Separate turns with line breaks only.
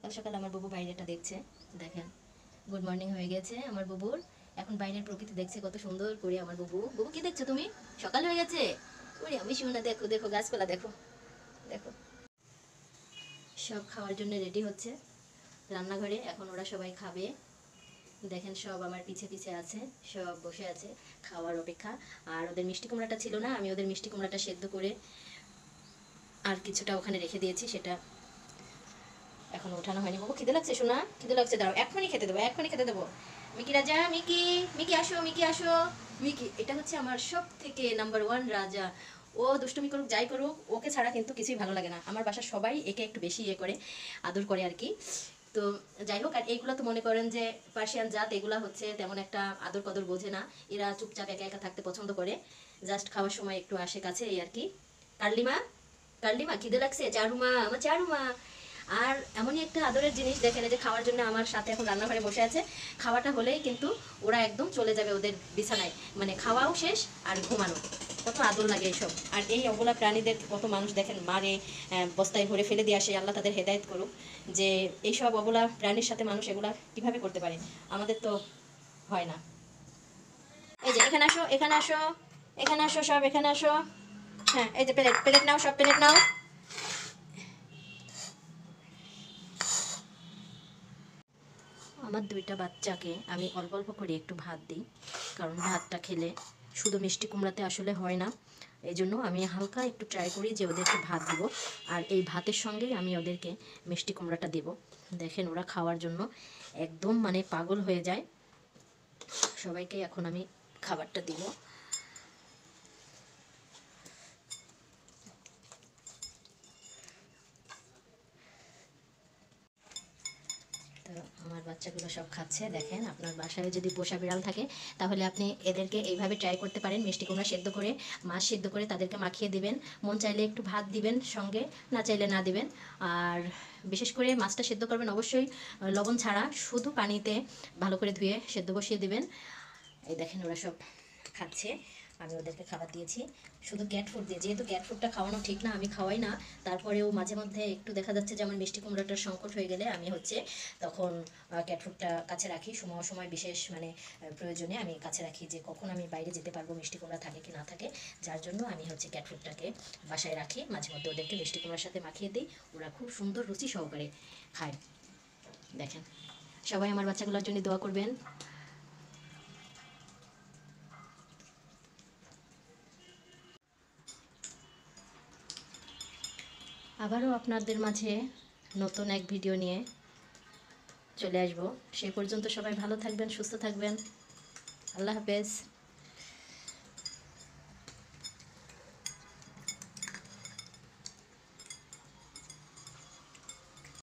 সকাল সকাল আমার বাবু বাইরেটা দেখছে, দেখেন গুড মর্নিং হয়ে গেছে আমার বাবুর। এখন বাইরের প্রকৃতি দেখছে কত সুন্দর করে আমার বাবু। বাবু কি দেখছো তুমি? সকাল হয়ে গেছে। ওরে আমি শুনে দেখো দেখো গাছপালা দেখো দেখো। সব খাওয়ার জন্য রেডি হচ্ছে রান্নাঘরে, এখন ওরা সবাই খাবে। দেখেন সব আমার পিছে পিছে আছে, সব বসে আছে খাওয়ার অপেক্ষা। আর ওদের মিষ্টি কুমড়াটা ছিল না, আমি ওদের মিষ্টি কুমড়াটা সেদ্ধ করে আর কিছুটা ওখানে রেখে দিয়েছি, সেটা এখন ওঠানো হয়নি। বাবু খিদে লাগছে শোনা? খিদে লাগছে, দাঁড়াও এক্ষুনি খেতে দেবো, এক্ষুনি খেতে দেবো। মিকি রাজা, মিকি মিকি আসো, মিকি আসো। মিকি এটা হচ্ছে আমার সব থেকে নাম্বার 1 রাজা। ও দুষ্টুমি করুক যাই করুক, ওকে ছাড়া কিন্তু কিছুই ভালো লাগে না। আমার বাসার সবাই একে একটু বেশি করে আদর করে আর কি। তো যাই হোক, আর এইগুলো তো মনে করেন যে পার্সিয়ান জাত, এগুলা হচ্ছে তেমন একটা আদর কদর বোঝে না। এরা চুপচাপ একা একা থাকতে পছন্দ করে, জাস্ট খাওয়ার সময় একটু আসে কাছে, এই আর কি। কার্লিমা, কার্লিমা খিদে লাগছে? চারুমা, আমার চারুমা। আর এমনই একটা আদরের জিনিস দেখেন, যে খাওয়ার জন্য আমার সাথে এখন রান্নাঘরে বসে আছে। খাওয়াটা হলেই কিন্তু ওরা একদম চলে যাবে ওদের বিছানায়, মানে খাওয়াও শেষ আর ঘুমানো। কত আদর লাগে এইসব। আর এই অবলা প্রাণীদের কত মানুষ দেখেন মারে, বস্তায় ভরে ফেলে দিয়ে আসে। আল্লাহ তাদের হেদায়েত করুক, যে এইসব অবলা প্রাণীর সাথে মানুষ এগুলা কিভাবে করতে পারে। আমাদের তো হয় না। এই যে এখানে আসো, এখানে আসো, এখানে আসো, সব এখানে আসো। হ্যাঁ এই যে প্লেট, প্লেট নাও, সব প্লেট নাও। আমার দুইটা বাচ্চাকে আমি অল্প অল্প করে একটু ভাত দিই, কারণ ভাতটা খেলে শুধু মিষ্টি কুমড়াতে আসলে হয় না। এই জন্য আমি হালকা একটু ট্রাই করি যে ওদেরকে ভাত দিব, আর এই ভাতের সঙ্গেই আমি ওদেরকে মিষ্টি কুমড়াটা দেব। দেখেন ওরা খাওয়ার জন্য একদম মানে পাগল হয়ে যায়। সবাইকে এখন আমি খাবারটা দিব। তো আমার বাচ্চাগুলো সব খাচ্ছে। দেখেন আপনার বাসায় যদি পোষা বিড়াল থাকে তাহলে আপনি এদেরকে এইভাবে ট্রাই করতে পারেন, মিষ্টি কুমড়া সেদ্ধ করে, মাছ সেদ্ধ করে তাদেরকে মাখিয়ে দিবেন। মন চাইলে একটু ভাত দিবেন সঙ্গে, না চাইলে না দিবেন। আর বিশেষ করে মাছটা সেদ্ধ করবেন অবশ্যই লবণ ছাড়া, শুধু পানিতে ভালো করে ধুয়ে সেদ্ধ বসিয়ে দিবেন। এই দেখেন ওরা সব খাচ্ছে, আমি ওদেরকে খাবার দিয়েছি শুধু ক্যাট ফুড দিয়ে। যেহেতু ক্যাট ফুডটা খাওয়ানো ঠিক না, আমি খাওয়াই না, তারপরেও মাঝে মধ্যে একটু দেখা যাচ্ছে যে আমার মিষ্টি কুমড়াটার সংকট হয়ে গেলে আমি হচ্ছে তখন ক্যাট ফুডটা কাছে রাখি। সময় সময় বিশেষ মানে প্রয়োজনে আমি কাছে রাখি, যে কখন আমি বাইরে যেতে পারবো, মিষ্টি কুমড়া থাকে কি না থাকে, যার জন্য আমি হচ্ছে ক্যাট ফুডটাকে বাসায় রাখি। মাঝে মধ্যে ওদেরকে মিষ্টি কুমড়ার সাথে মাখিয়ে দিই, ওরা খুব সুন্দর রুচি সহকারে খায়। দেখেন সবাই আমার বাচ্চাগুলোর জন্য দোয়া করবেন। আবারও আপনাদের মাঝে নতুন এক ভিডিও নিয়ে চলে আসবো। সে পর্যন্ত সবাই ভালো থাকবেন, সুস্থ থাকবেন। আল্লাহ হাফেজ।